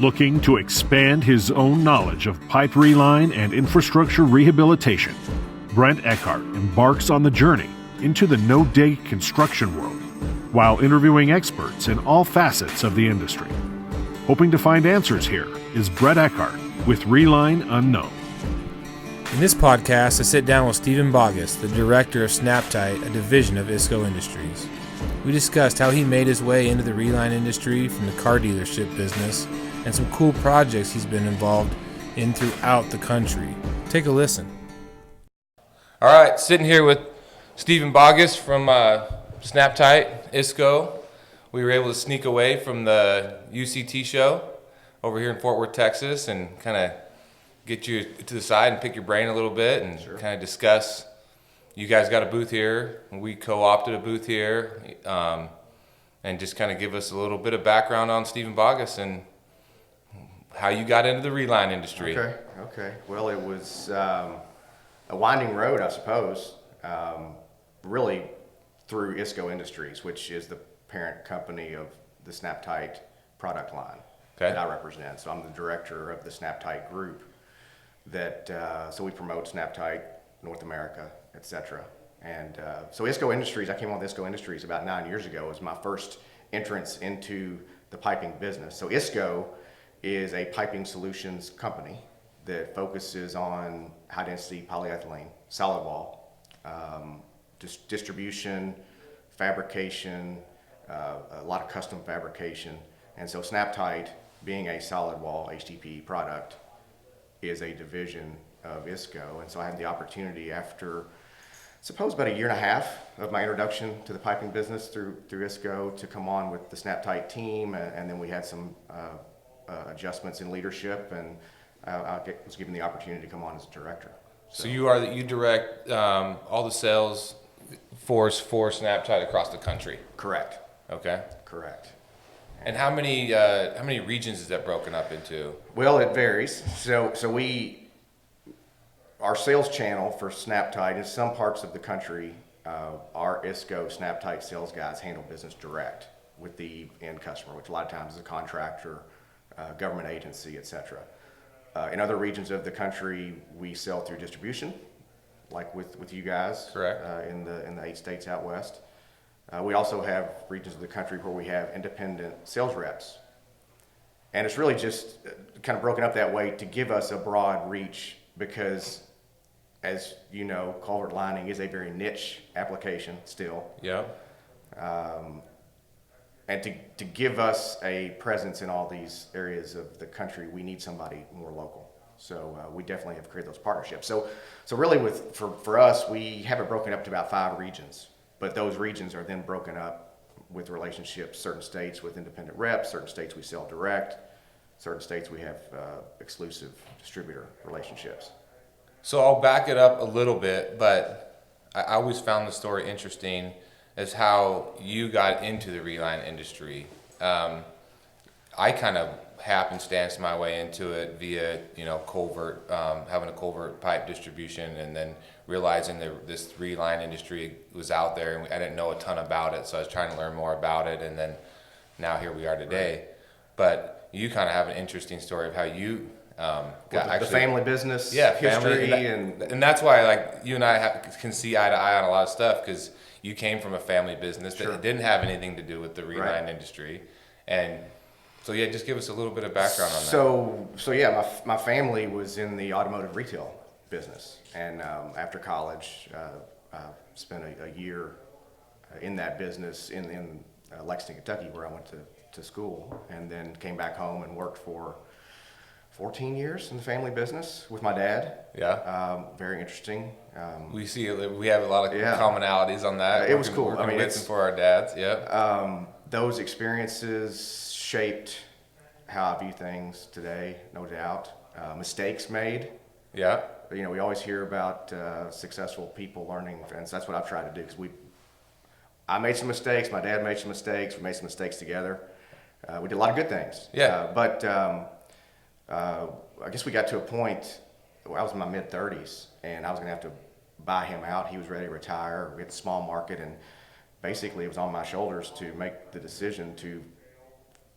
Looking to expand his own knowledge of pipe reline and infrastructure rehabilitation, Brent Eckhart embarks on the journey into the no-dig construction world while interviewing experts in all facets of the industry. Hoping to find answers here is Brent Eckhart with Reline Unknown. In this podcast, I sit down with Stephen Boggess, the director of SnapTite, a division of ISCO Industries. We discussed how he made his way into the Reline industry from the car dealership business and some cool projects he's been involved in throughout the country. Take a listen. All right, sitting here with Stephen Boggess from SnapTite, ISCO. We were able to sneak away from the UCT show over here in Fort Worth, Texas, and kind of get you to the side and pick your brain a little bit and kind of discuss. You guys got a booth here, and we co-opted a booth here, and just kind of give us a little bit of background on Stephen Boggess and how you got into the Reline industry. Okay. Well, it was a winding road, I suppose, really through ISCO Industries, which is the parent company of the SnapTite product line that I represent. So I'm the director of the SnapTite group. So we promote SnapTite, North America, etc. And so ISCO Industries, I came on with ISCO Industries about 9 years ago. It was my first entrance into the piping business. So ISCO is a piping solutions company that focuses on high density polyethylene, solid wall, distribution, fabrication, a lot of custom fabrication. And so SnapTite, being a solid wall HDPE product, is a division of ISCO. And so I had the opportunity after, suppose about a year and a half of my introduction to the piping business through ISCO to come on with the SnapTite team. And then we had some adjustments in leadership, and I was given the opportunity to come on as a director. So you direct all the sales force for SnapTite across the country? Correct. Okay. Correct. And how many regions is that broken up into? Well, it varies. So our sales channel for SnapTite in some parts of the country, our ISCO SnapTite sales guys handle business direct with the end customer, which a lot of times is a contractor, government agency, etc. In other regions of the country, we sell through distribution, like with you guys. Correct. In the 8 states out west. We also have regions of the country where we have independent sales reps. And it's really just kind of broken up that way to give us a broad reach because, as you know, culvert lining is a very niche application still. Yeah. And to give us a presence in all these areas of the country, we need somebody more local. So we definitely have created those partnerships. So really for us, we have it broken up to about 5 regions. But those regions are then broken up with relationships, certain states with independent reps, certain states we sell direct, certain states we have exclusive distributor relationships. So I'll back it up a little bit, but I always found the story interesting as how you got into the Reline industry. I kind of happenstance my way into it via, culvert, having a culvert pipe distribution, and then realizing that this Reline industry was out there, and I didn't know a ton about it, so I was trying to learn more about it, and then now here we are today. Right. But you kind of have an interesting story of how you got the family business history, family, and that's why you and I can see eye to eye on a lot of stuff, because you came from a family business that didn't have anything to do with the Reline industry, and so just give us a little bit of background on that. So yeah, my family was in the automotive retail business, and after college, I spent a year in that business in Lexington, Kentucky, where I went to school, and then came back home and worked for 14 years in the family business with my dad. Yeah. Very interesting. We have a lot of commonalities on that. It was cool. Working with and for our dads. Yeah. Those experiences shaped how I view things today, no doubt. Mistakes made. Yeah. We always hear about successful people learning, and so that's what I've tried to do, because I made some mistakes, my dad made some mistakes, we made some mistakes together. We did a lot of good things. Yeah. But I guess we got to a point where I was in my mid-30s, and I was going to have to buy him out. He was ready to retire. We had a small market, and basically it was on my shoulders to make the decision to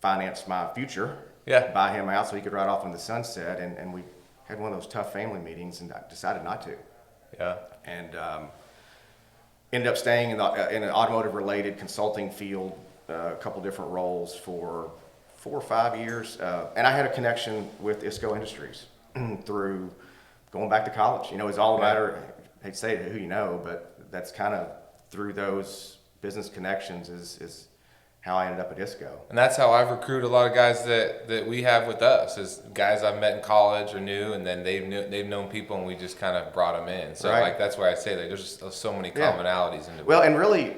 finance my future, buy him out so he could ride off in the sunset. And we had one of those tough family meetings, and I decided not to. Yeah. And ended up staying in an automotive-related consulting field, a couple different roles for 4 or 5 years. And I had a connection with ISCO Industries through going back to college. You know, it's all a matter, I hate to say it, who you know, but that's kind of through those business connections is how I ended up at ISCO. And that's how I've recruited a lot of guys that we have with us, is guys I've met in college or knew, and then they've known people, and we just kind of brought them in. So like that's why I say like there's just so many commonalities in it. Well, and really,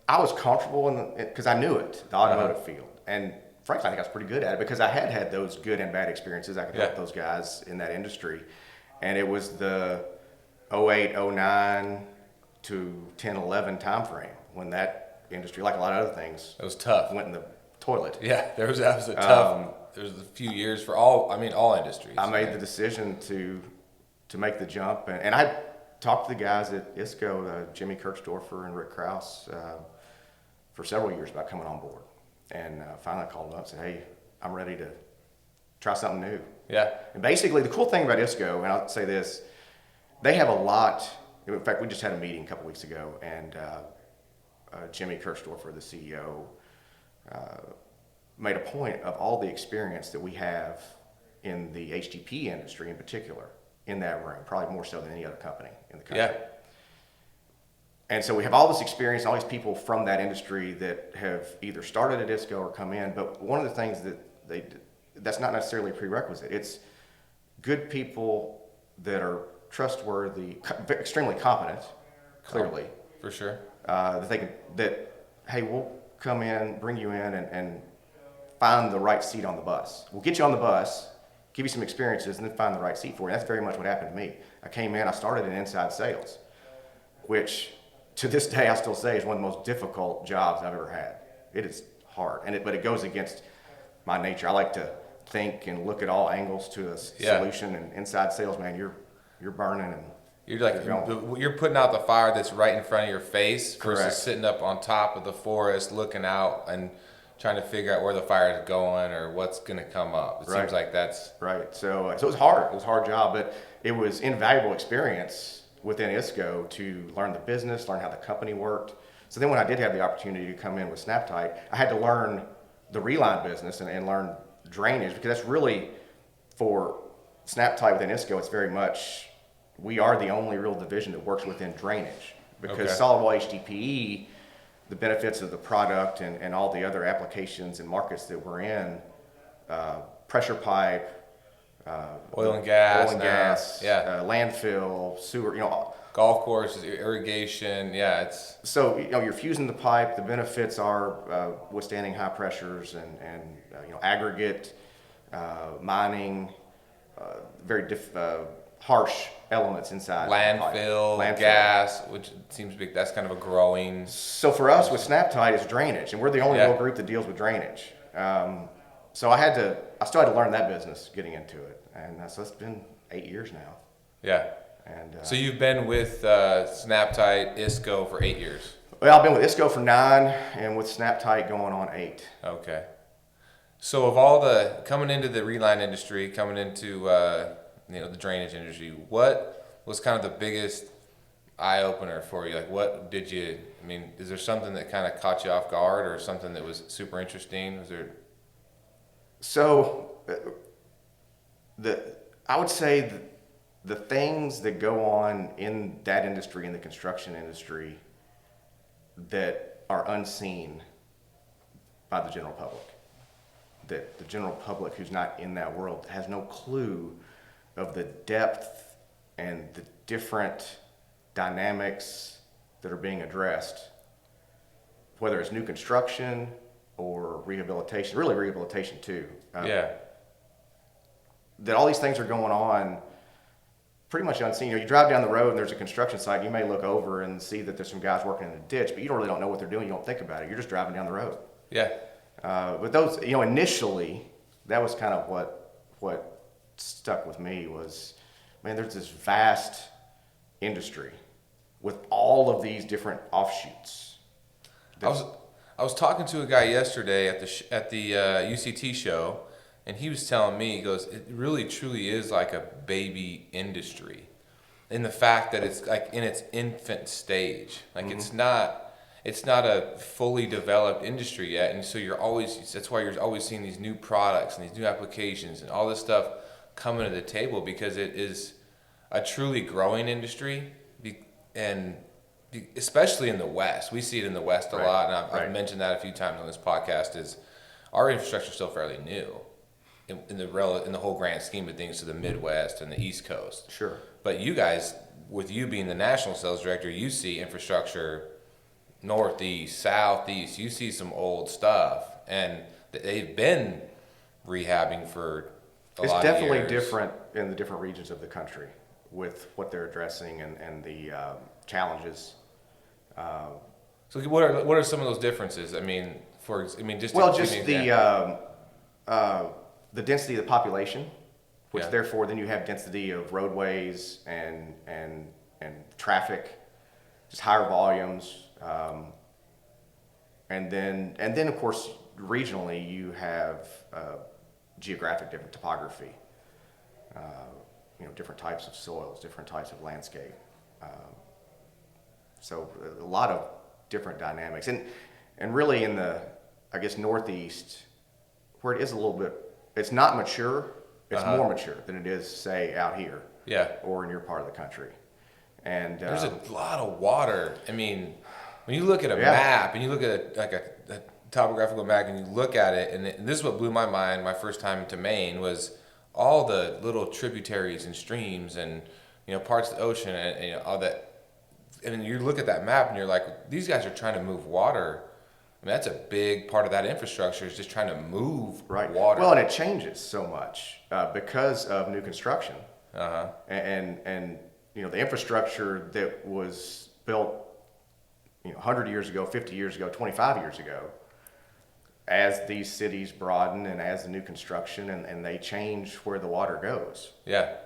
I was comfortable because I knew it, the automotive field, and frankly, I think I was pretty good at it because I had those good and bad experiences. I could help those guys in that industry, and it was the 08, 09 to 10, 11 time frame when that industry, like a lot of other things, it was tough. Went in the toilet. Yeah, that was a tough. There was a few years for all industries. I made the decision to make the jump, and I talked to the guys at ISCO, Jimmy Kirchdorfer and Rick Krause, for several years about coming on board, and finally I called them up and said, "Hey, I'm ready to try something new." Yeah. And basically, the cool thing about ISCO, and I'll say this, they have a lot. In fact, we just had a meeting a couple weeks ago, and Jimmy Kirchdorfer, the CEO, made a point of all the experience that we have in the HDP industry in particular in that room, probably more so than any other company in the country. Yeah. And so we have all this experience, all these people from that industry that have either started at ISCO or come in, but one of the things that's not necessarily a prerequisite. It's good people that are trustworthy, extremely competent, clearly. For sure. Hey, we'll come in, bring you in, and find the right seat on the bus. We'll get you on the bus, give you some experiences, and then find the right seat for you. That's very much what happened to me. I came in, I started in inside sales, which to this day I still say is one of the most difficult jobs I've ever had. It is hard, but it goes against my nature. I like to think and look at all angles to a solution, and inside sales, man, you're burning and you're putting out the fire that's right in front of your face. Correct. Versus sitting up on top of the forest looking out and trying to figure out where the fire is going or what's going to come up. It seems like that's right. So it was hard. It was a hard job, but it was invaluable experience within ISCO to learn the business, learn how the company worked. So then when I did have the opportunity to come in with SnapTite, I had to learn the Reline business and learn drainage, because that's really, for SnapTite within ISCO, it's very much, we are the only real division that works within drainage, because solid wall HDPE, the benefits of the product and all the other applications and markets that we're in, pressure pipe, oil and gas, landfill, sewer, golf courses, irrigation, it's... So, you're fusing the pipe, the benefits are withstanding high pressures and aggregate, mining, very harsh elements inside landfill, gas, which seems big. That's kind of a growing. So for us with SnapTite, it's drainage, and we're the only real group that deals with drainage. So I still had to learn that business getting into it, and so it's been 8 years now. Yeah. And so you've been with SnapTite, ISCO for 8 years. Well, I've been with ISCO for 9, and with SnapTite going on 8. Okay. So of all the coming into the Reline industry, coming into the drainage industry, what was kind of the biggest eye opener for you? Like, what did you? I mean, is there something that kind of caught you off guard, or something that was super interesting? Was there? So, I would say the things that go on in that industry, in the construction industry, that are unseen by the general public, that the general public who's not in that world has no clue of the depth and the different dynamics that are being addressed, whether it's new construction or rehabilitation, really rehabilitation too. That all these things are going on pretty much unseen. You drive down the road and there's a construction site, you may look over and see that there's some guys working in a ditch, but you really don't know what they're doing, you don't think about it, you're just driving down the road. But those, initially, that was kind of what stuck with me was, man, there's this vast industry with all of these different offshoots. I I was talking to a guy yesterday at the UCT show, and he was telling me, he goes, it really truly is like a baby industry, in the fact that it's like in its infant stage. Like it's not a fully developed industry yet, and so that's why you're always seeing these new products and these new applications and all this stuff coming to the table, because it is a truly growing industry, and especially in the West. We see it in the West a lot, and I've mentioned that a few times on this podcast, is our infrastructure is still fairly new in the whole grand scheme of things to the Midwest and the East Coast. Sure. But you guys, with you being the national sales director, you see infrastructure Northeast, Southeast, you see some old stuff, and they've been rehabbing for a lot of years. It's definitely different in the different regions of the country with what they're addressing and the challenges. So what are some of those differences? I mean, just the density of the population, which Yeah. therefore then you have density of roadways and traffic, just higher volumes, and then of course regionally you have geographic different topography, different types of soils, different types of landscape. So a lot of different dynamics, and really in the, I guess, Northeast, where it is a little bit, it's not mature, it's more mature than it is, say, out here, or in your part of the country. And there's a lot of water. I mean, when you look at a map and you look at a topographical map and you look at it, and this is what blew my mind my first time to Maine, was all the little tributaries and streams and parts of the ocean and all that. And you look at that map and you're like, these guys are trying to move water. I mean, that's a big part of that infrastructure, is just trying to move water. Well, and it changes so much because of new construction. And the infrastructure that was built 100 years ago, 50 years ago, 25 years ago, as these cities broaden and as the new construction and they change where the water goes, it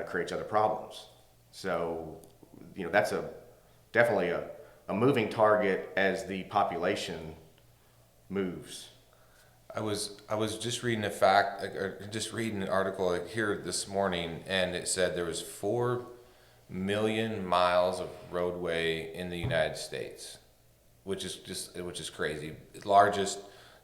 creates other problems. So that's definitely a moving target as the population moves. I was just reading an article here this morning, and it said there was 4 million miles of roadway in the United States, which is crazy. Largest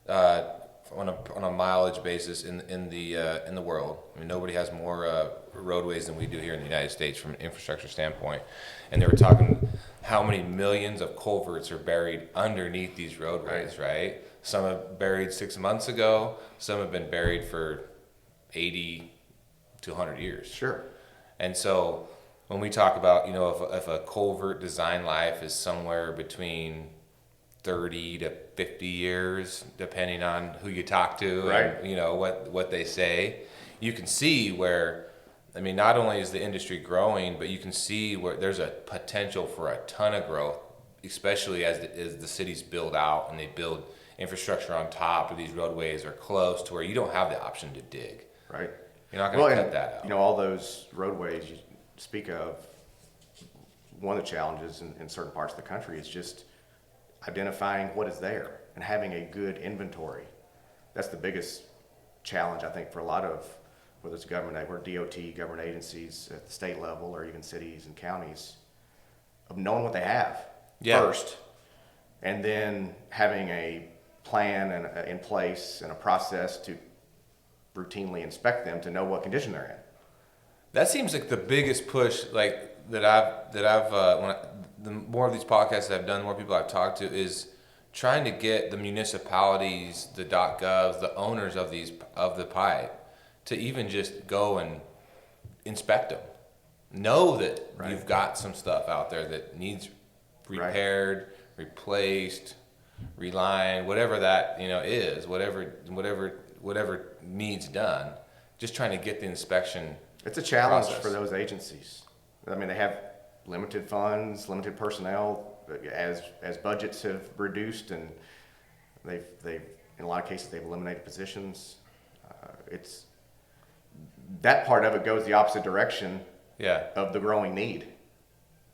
on a mileage basis in the world. I mean, nobody has more roadways than we do here in the United States from an infrastructure standpoint. And they were talking how many millions of culverts are buried underneath these roadways, right? Some have buried 6 months ago. Some have been buried for 80 to 100 years. Sure. And so when we talk about, if a culvert design life is somewhere between 30 to 50 years, depending on who you talk to and what they say, you can see where, not only is the industry growing, but you can see where there's a potential for a ton of growth, especially as the cities build out and they build infrastructure on top, or these roadways are close to where you don't have the option to dig. Right. You're not going to cut that out. All those roadways you speak of, one of the challenges in certain parts of the country is just identifying what is there and having a good inventory. That's the biggest challenge, I think, for a lot of, whether it's government or DOT, government agencies at the state level, or even cities and counties, of knowing what they have first, and then having a plan in place and a process to routinely inspect them to know what condition they're in. That seems like the biggest push, that I've the more of these podcasts that I've done, the more people I've talked to, is trying to get the municipalities, the .govs, the owners of the pipe, to even just go and inspect them. Know that you've got some stuff out there that needs repaired, replaced, relined, whatever that is, whatever needs done. Just trying to get the inspection. It's a challenge process for those agencies. They have limited funds, limited personnel, as budgets have reduced, and they've in a lot of cases they've eliminated positions. It's that part of it goes the opposite direction of the growing need.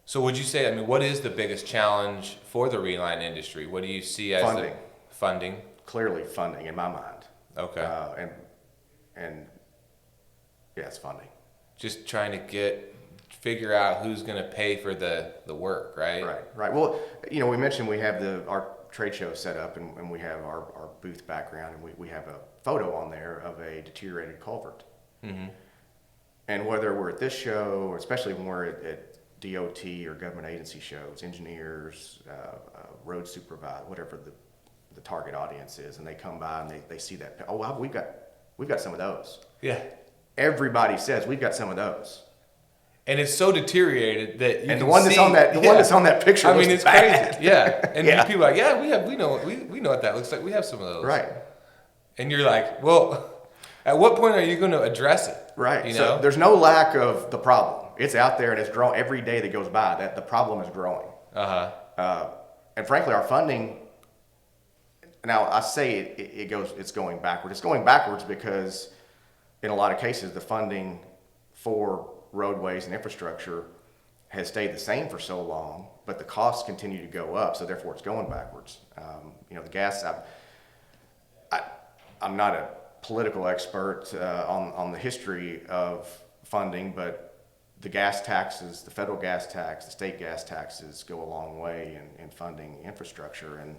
So would you say, what is the biggest challenge for the Reline industry? What do you see as Funding. Clearly funding in my mind. Okay. And yeah, it's funding. Just trying to figure out who's going to pay for the work, right? Right. Well, we mentioned we have our trade show set up, and we have our booth background, and we have a photo on there of a deteriorated culvert. Mm-hmm. And whether we're at this show, or especially when we're at DOT or government agency shows, engineers, road supervisor, whatever the target audience is, and they come by and they see that, oh wow, we've got some of those. Yeah. Everybody says we've got some of those. And it's so deteriorated that the one that's on that picture. I mean, it's bad. crazy. Yeah. And people are like, yeah, we know what that looks like. We have some of those. Right. And you're like, well, at what point are you going to address it? Right. You so know? There's no lack of the problem. It's out there and it's growing every day that goes by. That the problem is growing. And frankly, our funding. Now I say it's going backwards. It's going backwards because in a lot of cases the funding for roadways and infrastructure has stayed the same for so long, but the costs continue to go up, so therefore it's going backwards. The gas. I'm not a political expert on the history of funding, but the gas taxes, the federal gas tax, the state gas taxes go a long way in funding infrastructure. And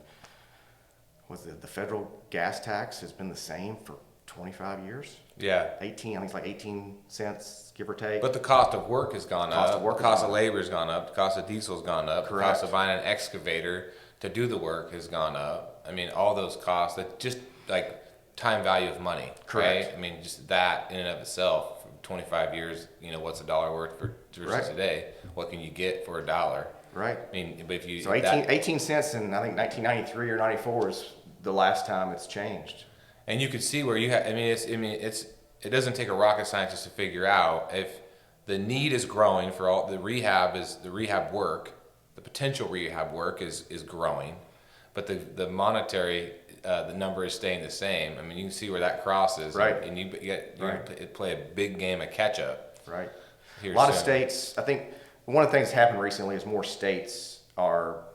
the federal gas tax has been the same for 25 years. Yeah. 18, I think it's like 18 cents, give or take. But the cost of work has gone up. The cost of labor has gone up. The cost of diesel has gone up. Correct. The cost of buying an excavator to do the work has gone up. I mean, all those costs, that just like time value of money. Correct. Right? I mean, just that in and of itself, for 25 years, what's $1 worth versus today? What can you get for $1? Right. I mean, but if you... So 18 cents in, I think, 1993 or 94 is the last time it's changed. And you could see where you have, it doesn't take a rocket scientist to figure out if the need is growing for all the rehab work, the potential rehab work is growing, but the monetary, the number is staying the same. I mean, you can see where that crosses, right? And you play a big game of catch up, right? A lot of states, I think one of the things that's happened recently is more states are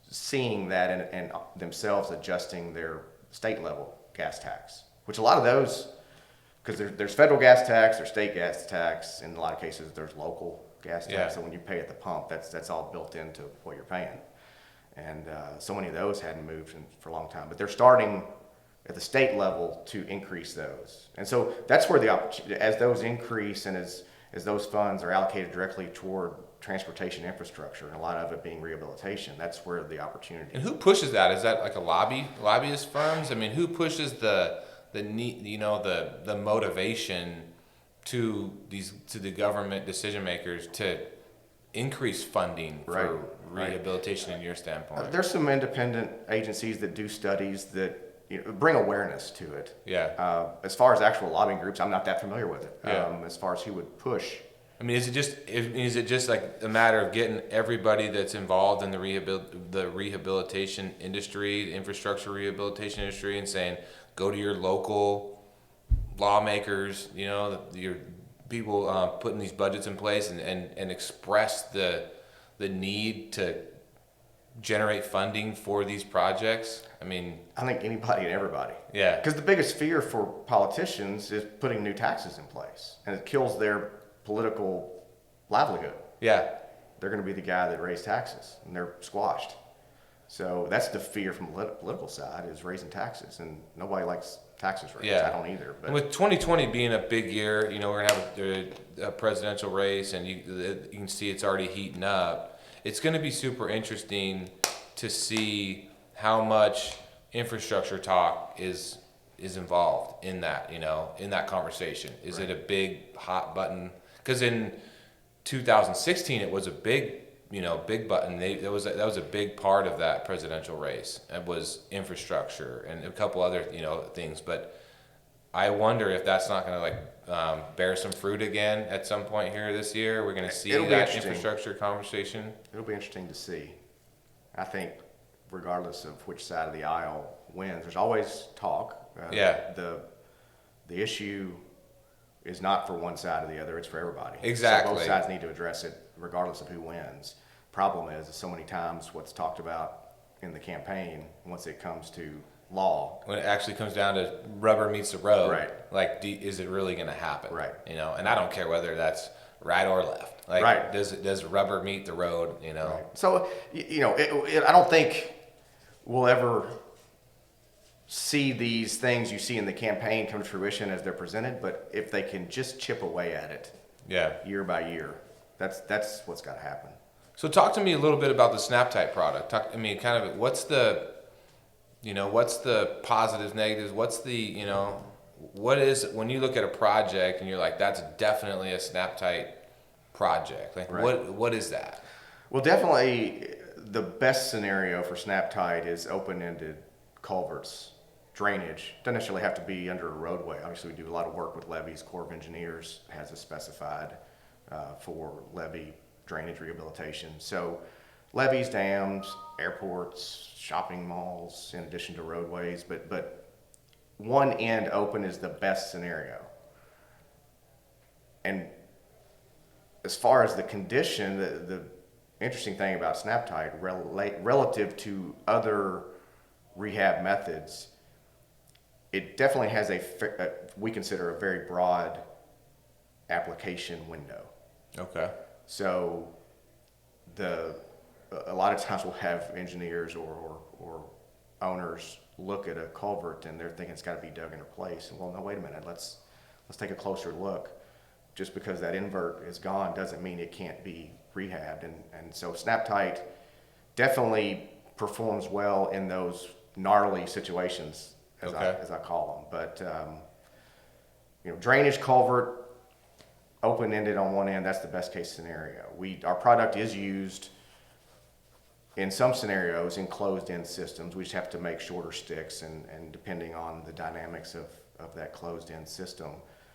seeing that and themselves adjusting their state level gas tax, which a lot of those, because there's federal gas tax, there's state gas tax, in a lot of cases there's local gas tax. Yeah. So when you pay at the pump, that's all built into what you're paying, and so many of those hadn't moved for a long time. But they're starting at the state level to increase those, and so that's where the opportunity, as those increase and as those funds are allocated directly toward transportation infrastructure, and a lot of it being rehabilitation, that's where the opportunity. And who pushes that? Is that like lobbyist firms? I mean, who pushes the need, the motivation to the government decision makers to increase funding for rehabilitation in your standpoint? There's some independent agencies that do studies that bring awareness to it. Yeah. As far as actual lobbying groups, I'm not that familiar with it. Yeah. As far as who would push. I mean, is it just like a matter of getting everybody that's involved in the rehabilitation industry, the infrastructure rehabilitation industry, and saying, go to your local lawmakers, your people putting these budgets in place and express the need to generate funding for these projects? I mean, I think anybody and everybody. Yeah. Because the biggest fear for politicians is putting new taxes in place, and it kills their political livelihood. Yeah. They're going to be the guy that raised taxes, and they're squashed. So that's the fear from the political side, is raising taxes, and nobody likes taxes raised. Yeah. I don't either. But and with 2020 being a big year, we're going to have a presidential race, and you can see it's already heating up. It's going to be super interesting to see how much infrastructure talk is involved in that, in that conversation. Is it a big hot button? Because in 2016 it was a big button. That was a big part of that presidential race. It was infrastructure and a couple other things. But I wonder if that's not going to bear some fruit again at some point here this year. We're going to see that infrastructure conversation. It'll be interesting to see. I think regardless of which side of the aisle wins, there's always talk. The issue is not for one side or the other, it's for everybody. Exactly. So both sides need to address it regardless of who wins. Problem is so many times what's talked about in the campaign once it comes to law. When it actually comes down to rubber meets the road, Right. like, is it really going to happen? Right. You know, and I don't care whether that's right or left. Like, Right. does rubber meet the road? You know. Right. So, I don't think we'll ever see these things you see in the campaign come to fruition as they're presented, but if they can just chip away at it Yeah. year by year, that's what's got to happen. So talk to me a little bit about the SnapTite product. What's the positives, negatives? What is, when you look at a project and you're like, that's definitely a SnapTite project? Like, Right. what is that? Well, definitely the best scenario for SnapTite is open-ended culverts. Drainage doesn't necessarily have to be under a roadway. Obviously, we do a lot of work with levees. Corps of Engineers has a specified for levee drainage rehabilitation. So levees, dams, airports, shopping malls, in addition to roadways, but one end open is the best scenario. And as far as the condition, the interesting thing about SnapTite relative to other rehab methods, it definitely has we consider a very broad application window. Okay. So a lot of times we'll have engineers or owners look at a culvert and they're thinking it's got to be dug into place. And well, no, wait a minute. Let's take a closer look. Just because that invert is gone doesn't mean it can't be rehabbed. And so SnapTite definitely performs well in those gnarly situations, as I call them. But drainage culvert, open-ended on one end, that's the best case scenario. Our product is used in some scenarios in closed-end systems. We just have to make shorter sticks, and depending on the dynamics of that closed-end system,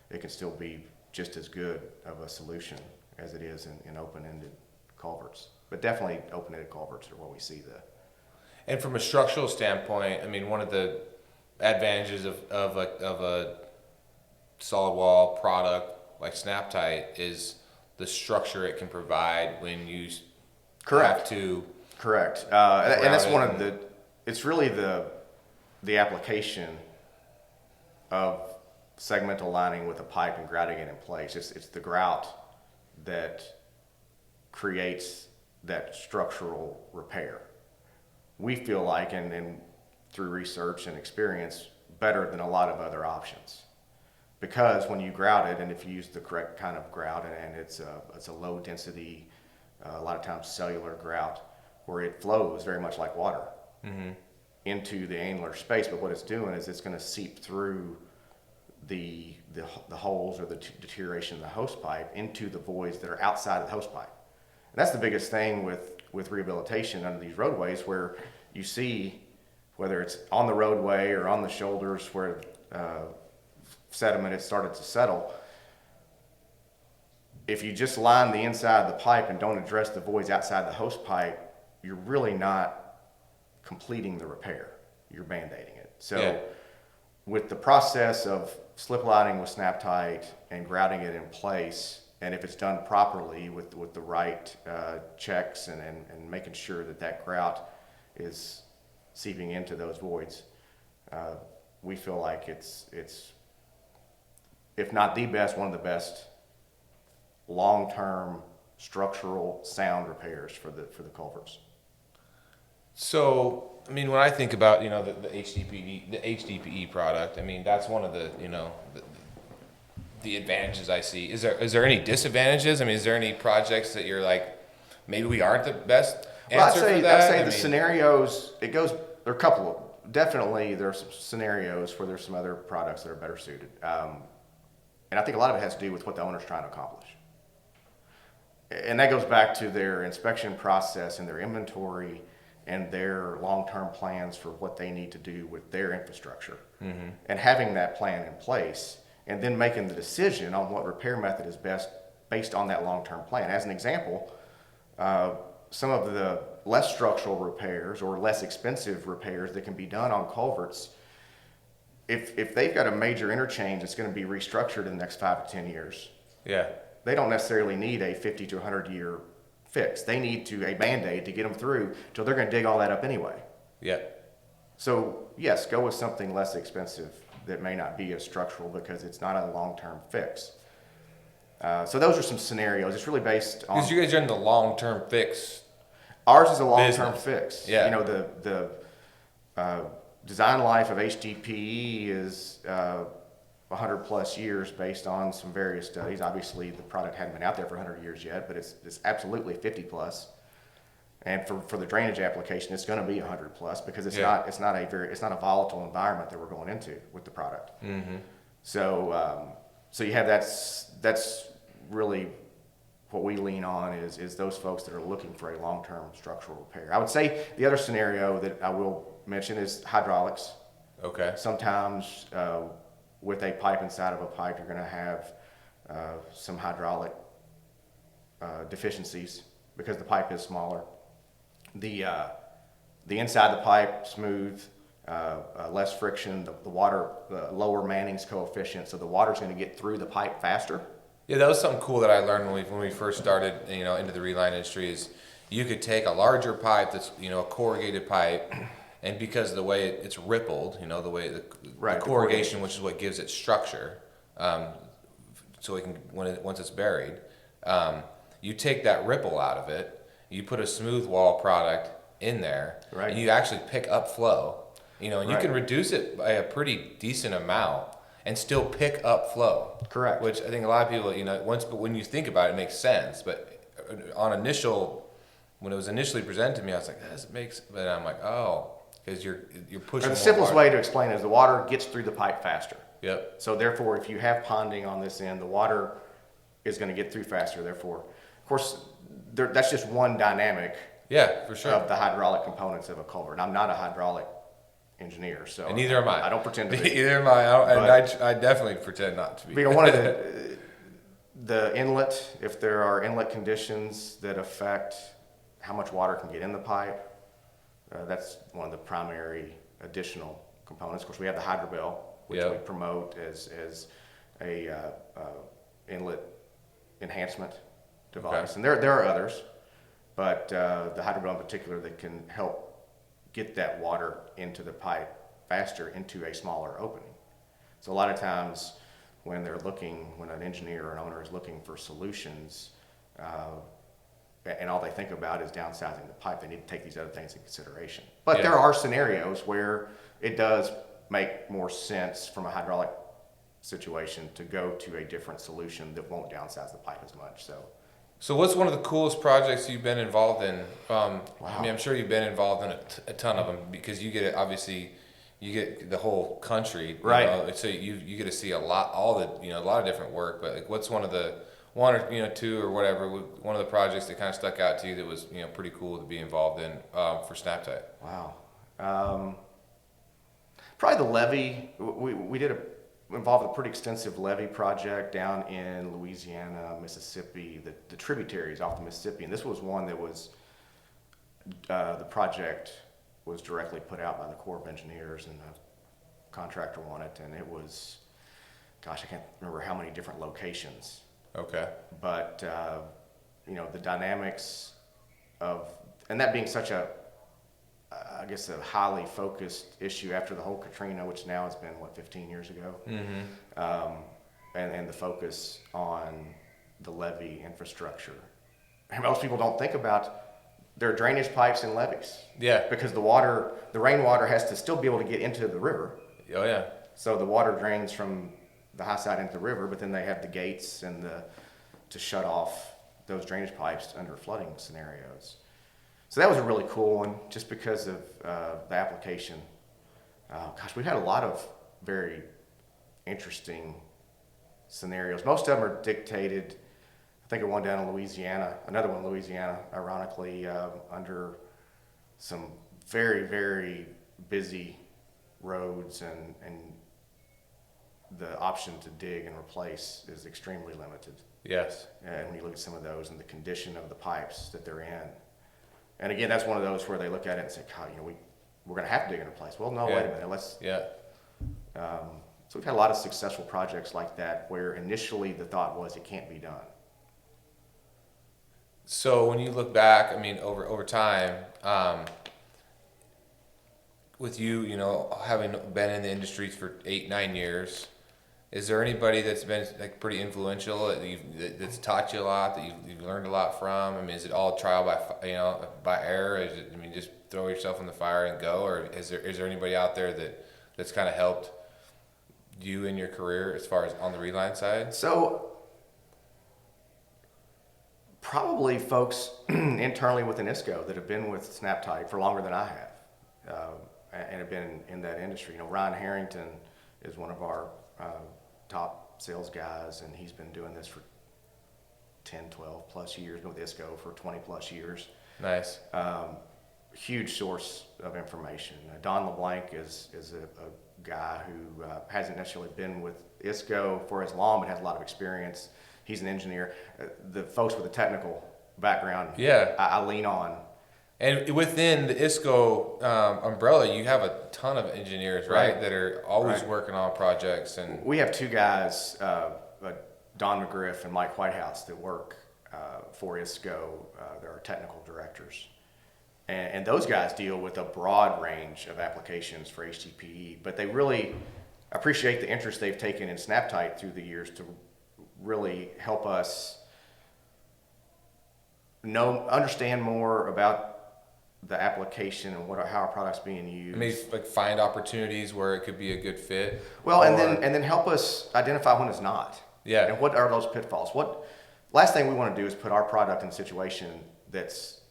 it can still be just as good of a solution as it is in open-ended culverts. But definitely open-ended culverts are what we see And from a structural standpoint, one of the advantages of a solid wall product like SnapTite is the structure it can provide when you have to. Correct. And that's one of it's really the application of segmental lining with a pipe and grouting it in place. It's the grout that creates that structural repair. We feel like, and through research and experience, better than a lot of other options. Because when you grout it, and if you use the correct kind of grout, and it's a low density, a lot of times cellular grout, where it flows very much like water into the annular space. But what it's doing is it's going to seep through the holes or the deterioration of the hose pipe into the voids that are outside of the hose pipe. And that's the biggest thing with rehabilitation under these roadways, where you see, whether it's on the roadway or on the shoulders where sediment has started to settle, if you just line the inside of the pipe and don't address the voids outside the hose pipe, you're really not completing the repair. You're band-aiding it. So with the process of slip lining with SnapTite and grouting it in place, and if it's done properly with the right checks and making sure that grout is seeping into those voids, we feel like it's if not the best, one of the best long-term structural sound repairs for the culverts. So, when I think about, the HDPE product, that's one of the advantages I see. Is there any disadvantages? Is there any projects that you're like, maybe we aren't the best answer for that? I'd say the scenarios, there are a couple of, definitely there are some scenarios where there's some other products that are better suited. And I think a lot of it has to do with what the owner's trying to accomplish. And that goes back to their inspection process and their inventory and their long-term plans for what they need to do with their infrastructure. Mm-hmm. And having that plan in place and then making the decision on what repair method is best based on that long-term plan. As an example, some of the less structural repairs or less expensive repairs that can be done on culverts, if they've got a major interchange that's going to be restructured in the next 5 to 10 years, they don't necessarily need a 50 to 100 year fix. They need a Band-Aid to get them through till they're going to dig all that up anyway. Yeah. So yes, go with something less expensive that may not be as structural because it's not a long-term fix. So those are some scenarios. It's really based on. Because you guys are in the long-term fix. Ours is a long-term Business. fix. Yeah. You know, the design life of HDPE is 100 plus years based on some various studies. Obviously, the product hadn't been out there for 100 years yet, but it's absolutely 50 plus. And for the drainage application, it's going to be 100 plus because it's not a volatile environment that we're going into with the product. Mm-hmm. So you have that's really what we lean on is those folks that are looking for a long-term structural repair. I would say the other scenario that I will mention is hydraulics. Okay. Sometimes with a pipe inside of a pipe, you're going to have some hydraulic deficiencies because the pipe is smaller. The inside the pipe smooth, less friction. The water lower Manning's coefficient, so the water's going to get through the pipe faster. Yeah, that was something cool that I learned when we first started, into the Reline industry. Is you could take a larger pipe that's a corrugated pipe, and because of the way it's rippled, the way the corrugation, which is what gives it structure, so it can once it's buried, you take that ripple out of it. You put a smooth wall product in there, right, and you actually pick up flow, and right, you can reduce it by a pretty decent amount and still pick up flow. Correct. Which I think a lot of people, but when you think about it, it makes sense. But when it was initially presented to me, I was like, this makes, but I'm like, oh, because you're pushing. The simplest way to explain it is the water gets through the pipe faster. Yep. So therefore, if you have ponding on this end, the water is going to get through faster. Therefore, of course, that's just one dynamic. Yeah, for sure. Of the hydraulic components of a culvert. I'm not a hydraulic engineer, so and neither am I. I don't pretend to be. Neither am I. I definitely pretend not to be. One of the inlet, if there are inlet conditions that affect how much water can get in the pipe, that's one of the primary additional components. Of course, we have the hydrobell, which we promote as a inlet enhancement device, and there are others, but the hydrobell in particular that can help get that water into the pipe faster into a smaller opening. So a lot of times when an engineer or an owner is looking for solutions, and all they think about is downsizing the pipe, they need to take these other things in consideration. But there are scenarios where it does make more sense from a hydraulic situation to go to a different solution that won't downsize the pipe as much. So what's one of the coolest projects you've been involved in? Wow. I mean, I'm sure you've been involved in a ton of them because you get the whole country, right? So you get to see a lot of different work. But like, what's one or two or whatever, one of the projects that kind of stuck out to you that was pretty cool to be involved in for SnapTite? Wow. Probably the levee. We involved a pretty extensive levee project down in Louisiana, Mississippi, the tributaries off the Mississippi. And this was one that was, the project was directly put out by the Corps of Engineers, and the contractor won it. And it was, I can't remember how many different locations. Okay. But, the dynamics and that being such a highly focused issue after the whole Katrina, which now has been, 15 years ago? Mm-hmm. And the focus on the levee infrastructure. And most people don't think about their drainage pipes and levees. Yeah. Because the rainwater has to still be able to get into the river. Oh, yeah. So the water drains from the high side into the river, but then they have the gates to shut off those drainage pipes under flooding scenarios. So that was a really cool one, just because of the application. We've had a lot of very interesting scenarios. Most of them are dictated. I think of one down in Louisiana, another one in Louisiana, ironically, under some very, very busy roads, and the option to dig and replace is extremely limited. Yes. And when you look at some of those and the condition of the pipes that they're in. And again, that's one of those where they look at it and say, God, we're going to have to dig and replace. Well, no, wait a minute. So we've had a lot of successful projects like that where initially the thought was it can't be done. So when you look back, I mean, over time, with you, having been in the industry for 8-9 years, is there anybody that's been like pretty influential that's taught you a lot, that you've learned a lot from? I mean, is it all trial by error? Is it, just throw yourself in the fire and go, or is there anybody out there that's kind of helped you in your career as far as on the Reline side? So probably folks internally within ISCO that have been with SnapTite for longer than I have, and have been in that industry. Ryan Harrington is one of our top sales guys, and he's been doing this for 10, 12 plus years, been with ISCO for 20 plus years. Nice. Huge source of information. Don LeBlanc is a guy who hasn't necessarily been with ISCO for as long, but has a lot of experience. He's an engineer. The folks with a technical background, I lean on. And within the ISCO umbrella, you have a ton of engineers, right? That are always working on projects. And we have two guys, Don McGriff and Mike Whitehouse, that work for ISCO. They're our technical directors. And those guys deal with a broad range of applications for HDPE, but they really appreciate the interest they've taken in SnapTite through the years to really help us understand more about the application and how our product's being used. Maybe like find opportunities where it could be a good fit. Well, and then help us identify when it's not. Yeah. And what are those pitfalls? Last thing we want to do is put our product in a situation that's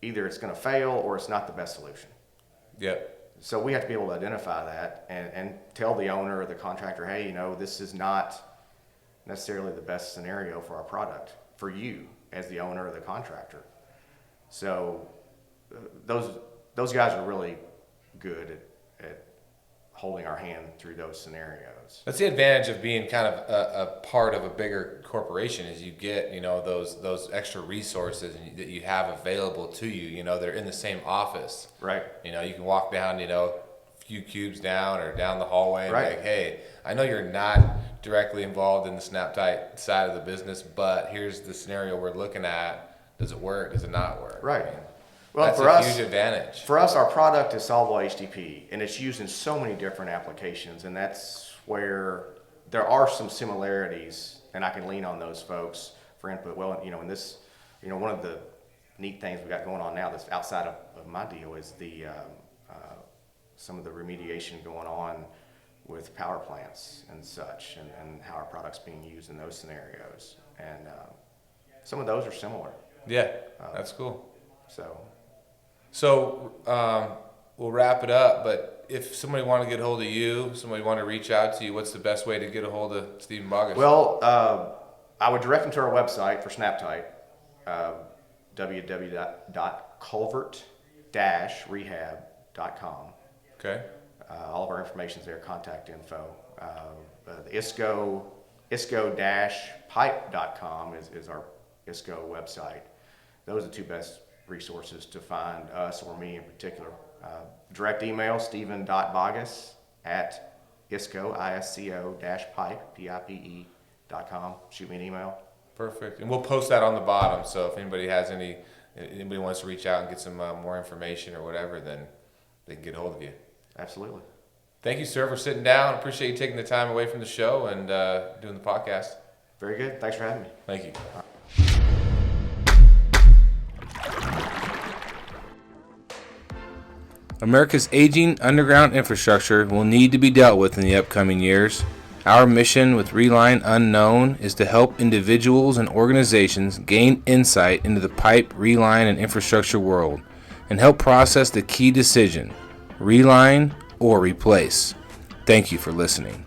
either it's going to fail or it's not the best solution. Yep. So we have to be able to identify that and tell the owner or the contractor, hey, this is not necessarily the best scenario for our product, for you as the owner or the contractor. So those guys are really good at holding our hand through those scenarios. That's the advantage of being kind of a part of a bigger corporation, is you get those extra resources that you have available to you. They're in the same office. Right. You can walk down a few cubes down or down the hallway and be like, hey, I know you're not directly involved in the SnapTite side of the business, but here's the scenario we're looking at. Does it work? Does it not work? Right. Well, that's for a us, huge advantage. For us, our product is soluble HDPE, and it's used in so many different applications, and that's where there are some similarities, and I can lean on those folks for input. Well, in this, one of the neat things we got going on now that's outside of my deal is the some of the remediation going on with power plants and such, and how our product's being used in those scenarios, and some of those are similar. Yeah, that's cool. So we'll wrap it up, but if somebody want to get a hold of you, somebody want to reach out to you, what's the best way to get a hold of Stephen Boggess? Well, I would direct them to our website for SnapTite, www.culvert-rehab.com. Okay. All of our information's there, contact info. The ISCO-pipe.com is our ISCO website. Those are the two best resources to find us, or me in particular. Direct email, stephen.boggess@isco-pipe.com. Shoot me an email. Perfect. And we'll post that on the bottom, so if anybody wants to reach out and get some more information or whatever, then they can get a hold of you. Absolutely. Thank you, sir, for sitting down. Appreciate you taking the time away from the show and doing the podcast. Very good. Thanks for having me. Thank you. America's aging underground infrastructure will need to be dealt with in the upcoming years. Our mission with Reline Unknown is to help individuals and organizations gain insight into the pipe, reline, and infrastructure world and help process the key decision: reline or replace. Thank you for listening.